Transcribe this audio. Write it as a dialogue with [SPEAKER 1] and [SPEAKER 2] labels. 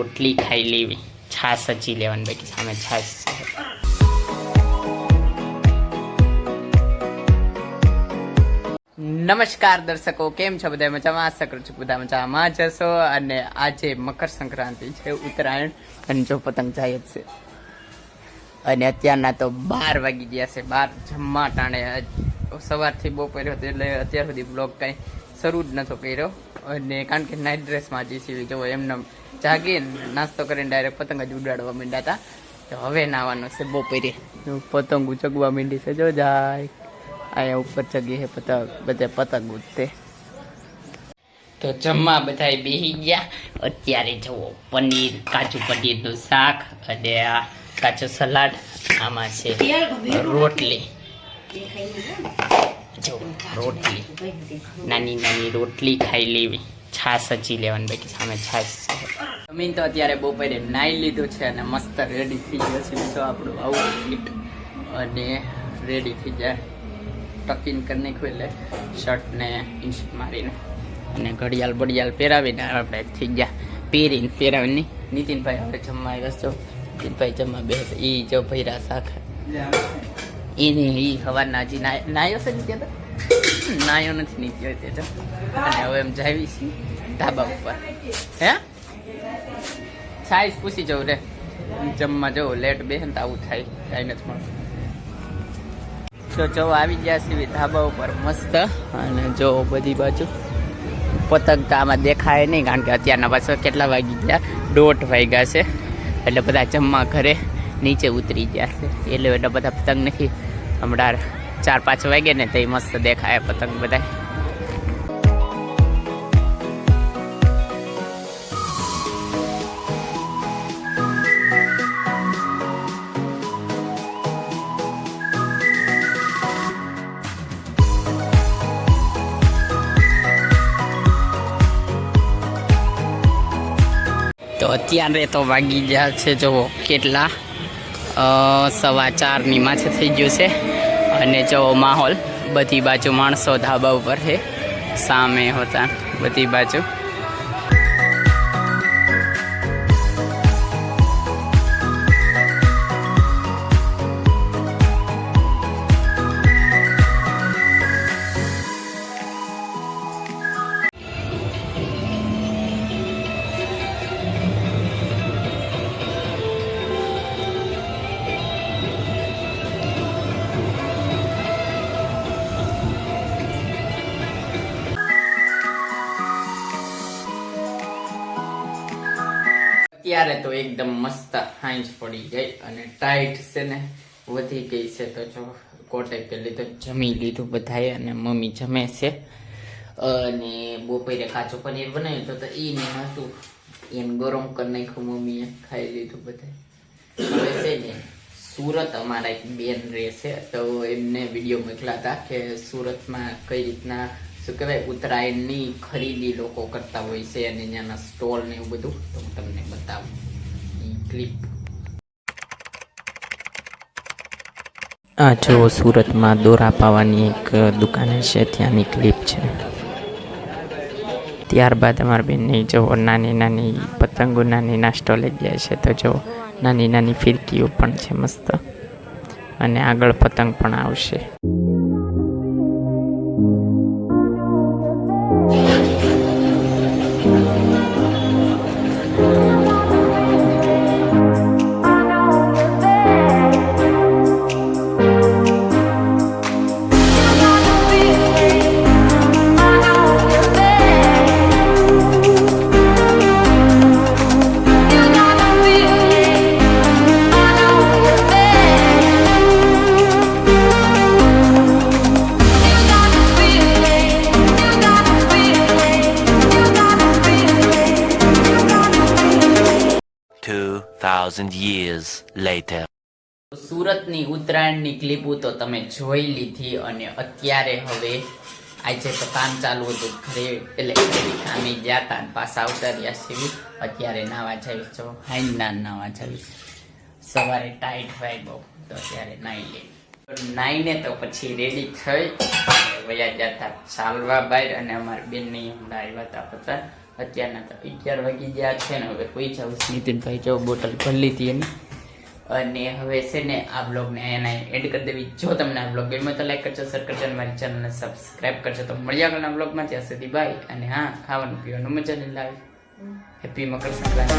[SPEAKER 1] રોટલી ખાઈ લેવી, છાશ હજી લેવાની બાકી, સામે છાશ છે. નમસ્કાર દર્શકો, કેમ છો બધા? મજામાં? આશા કરું છું બધા મજામાં જશો. અને આજે મકર સંક્રાંતિ છે, ઉત્તરાયણ, અને જો પતંગ જાય જ છે. અને અત્યારના તો 12 વાગી ગયા છે. 12 જમવા ટાણે સવારથી બપોર હતો, એટલે અત્યાર સુધી બ્લોગ કાંઈ શરૂ જ નતો કર્યો. અને કારણ કે નાઇટ ડ્રેસમાં જઈ છીએ, જો એમને જાગીને નાસ્તો કરીને ડાયરેક્ટ પતંગ જ ઉડાડવા માંડ્યા હતા. તો હવે નાવાનું છે બપોરે. પતંગ ચગવા માંડી છે, જો જાય અહીંયા ઉપર ચગી છે પતંગ, બધે પતંગ ઉડતે. તો જમવા બધા બેસી ગયા. અત્યારે જુઓ પનીર, કાજુ પનીરનું શાક અને આ કાચું સલાડ, આમાં છે રોટલી. જો રોટલી, નાની નાની રોટલી ખાઈ લેવી, છાશ હજી લેવાની બાકી, સામે છાશ છે. જમીન તો અત્યારે બપોરે નાઈ લીધું છે અને મસ્ત રેડી થઈ ગયો છે. જો આપણું આઉટફિટ અને રેડી થઈ જાય, ટકીન કરી નાખ્યું એટલે શર્ટ ને ઇન્સ્ટ મારીને અને ઘડિયાળ બડિયાળ પહેરાવીને આપણે થઈ ગયા પહેરાવીને. નીતિનભાઈ હવે જમવા આવ્યા છો. નીતિનભાઈ જમવા બેસે. એ જો ભૈરા શાક એને એ સવારના હજી નાયો છે ને, ત્યાં નાયો નથી નીકળ્યો તે. જો અને હવે એમ જાવી છીએ ધાબા ઉપર. હે સાઈઝ પૂછી જવું રે, જમવા જવું લેટ બેસે ને તો આવું થાય, કાંઈ નથી મળતું. તો જો આવી ગયા છે ધાબા ઉપર મસ્ત. અને જો બધી બાજુ પતંગ તો આમાં દેખાય નહીં, કારણ કે અત્યારના પાછળ કેટલા વાગી ગયા, 1:30 વાગ્યા છે. એટલે બધા જમવા ઘરે નીચે ઉતરી ગયા છે, એટલે બધા પતંગ નથી. હમણાં 4-5 વાગે ને તો મસ્ત દેખાય પતંગ બધા. તો અત્યારે તો વાગી ગયા છે જુઓ કેટલા, 4:15 માથે થઈ ગયું છે. અને જો માહોલ બધી બાજુ માણસો ધાબા ઉપર છે, સામે હોતા બધી બાજુ. અત્યારે તો એકદમ મસ્ત હાંજ પડી ગઈ અને ટાઈટ છે ને વધી ગઈ છે. તો જો કોટે પેલી તો જમી લીધું બધાએ અને મમ્મી જમે છે. અને બપોરે કાચું પનીર બનાવ્યું તો એ નહીં હતું, એને ગરમ કરી નાખ્યું મમ્મીએ, ખાઈ લીધું બધાએ. હવે છે ને સુરત અમારા એક બેન રહે છે, તો એમને વિડીયો મોકલા હતા કે સુરતમાં કઈ રીતના શું કહેવાય ઉત્તરાયણની ખરીદી લોકો કરતા હોય છે અને ત્યાંના સ્ટોલ ને એવું બધું. તો હું તમને બતાવું એ ક્લિપ. આ જો સુરતમાં દોરા પાવાની એક દુકાન છે, ત્યાંની ક્લિપ છે. ત્યારબાદ અમારા બેનને જો નાની નાની પતંગો, નાની ના સ્ટોલે જાય છે. તો જો નાની નાની ફિરકીઓ પણ છે મસ્ત, અને આગળ પતંગ પણ આવશે.
[SPEAKER 2] years later.
[SPEAKER 1] સુરતની ઉત્તરાયણની ક્લિપો તો તમે જોઈ લીધી. અને અત્યારે હવે આજે તો કામ ચાલુ હતું ઘરે, એટલે કામે ગયા હતા પાછા આવતા રહ્યા છીએ. અત્યારે નાવા જઈશ, જો હાઈના નાવા જઈશ. સવારે ટાઈટ હોય બહુ, તો અત્યારે નાઈ લે. નાઈને તો પછી રેડી થઈ વયા જતા ચાલવા બહાર. અને અમારી બેનની હમણાં આવ્યા હતા પતા, અત્યારના તો 11 વાગી ગયા છે ને હવે કોઈ જાવ નીતિનભાઈ જો બોટલ ભરી લીધી એની અને હવે છે ને આ બ્લોગને એના એડ કરી દેવી. જો તમને આ બ્લોગ ગમ્યો તો લાઈક કરજો, શેર કરજો અને મારી ચેનલને સબસ્ક્રાઇબ કરજો. તો મળ્યા આગળના બ્લોગમાં, ત્યાં સુધી બાય. અને હા, ખાવાનું પીવાનું મજા નહીં લાવે. હેપી મકર સંક્રાંતિ.